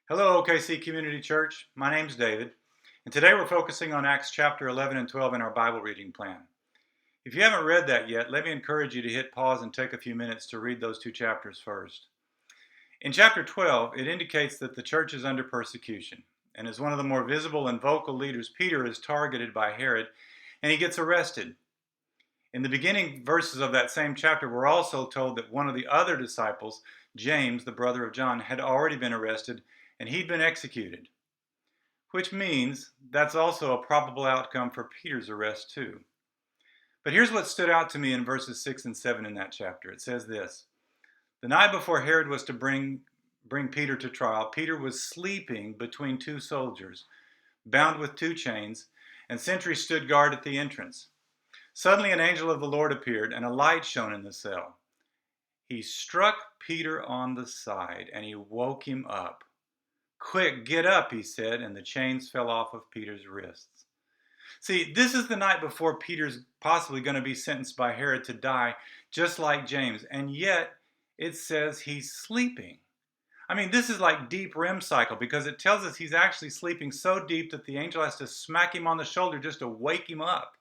Hello, OKC Community Church. My name's David, and today we're focusing on Acts chapter 11 and 12 in our Bible reading plan. If you haven't read that yet, let me encourage you to hit pause and take a few minutes to read those two chapters first. In chapter 12, it indicates that the church is under persecution, and as one of the more visible and vocal leaders, Peter is targeted by Herod, and he gets arrested. In the beginning verses of that same chapter, we're also told that one of the other disciples, James, the brother of John, had already been arrested and he'd been executed, which means that's also a probable outcome for Peter's arrest too. But here's what stood out to me in verses 6 and 7 in that chapter. It says this: The night before Herod was to bring Peter to trial, Peter was sleeping between two soldiers, bound with two chains, and sentries stood guard at the entrance. Suddenly an angel of the Lord appeared, and a light shone in the cell. He struck Peter on the side, and he woke him up. "Quick, get up," he said, and the chains fell off of Peter's wrists. See, this is the night before Peter's possibly going to be sentenced by Herod to die, just like James, and yet it says he's sleeping. I mean, this is like deep REM cycle because it tells us he's actually sleeping so deep that the angel has to smack him on the shoulder just to wake him up.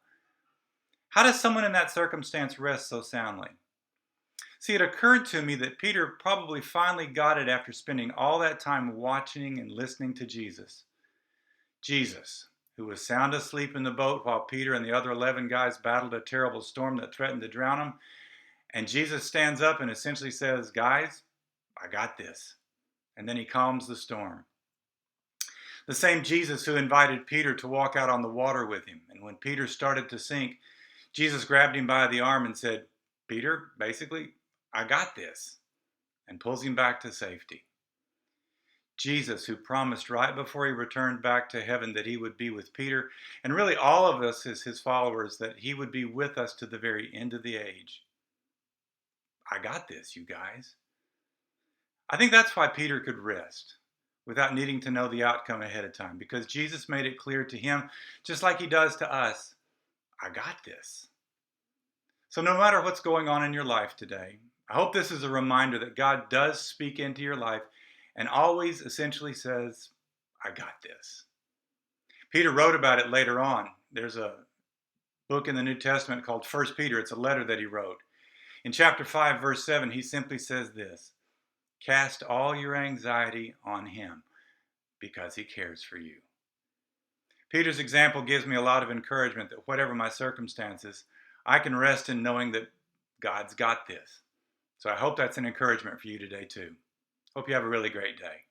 How does someone in that circumstance rest so soundly? See, it occurred to me that Peter probably finally got it after spending all that time watching and listening to Jesus. Jesus, who was sound asleep in the boat while Peter and the other 11 guys battled a terrible storm that threatened to drown him. And Jesus stands up and essentially says, "Guys, I got this." And then he calms the storm. The same Jesus who invited Peter to walk out on the water with him. And when Peter started to sink, Jesus grabbed him by the arm and said, "Peter, basically, I got this," and pulls him back to safety. Jesus, who promised right before he returned back to heaven that he would be with Peter, and really all of us as his followers, that he would be with us to the very end of the age. I got this, you guys. I think that's why Peter could rest without needing to know the outcome ahead of time, because Jesus made it clear to him, just like he does to us, I got this. So no matter what's going on in your life today, I hope this is a reminder that God does speak into your life and always essentially says, I got this. Peter wrote about it later on. There's a book in the New Testament called 1 Peter. It's a letter that he wrote. In chapter 5, verse 7, he simply says this: "Cast all your anxiety on him because he cares for you." Peter's example gives me a lot of encouragement that whatever my circumstances, I can rest in knowing that God's got this. So I hope that's an encouragement for you today too. Hope you have a really great day.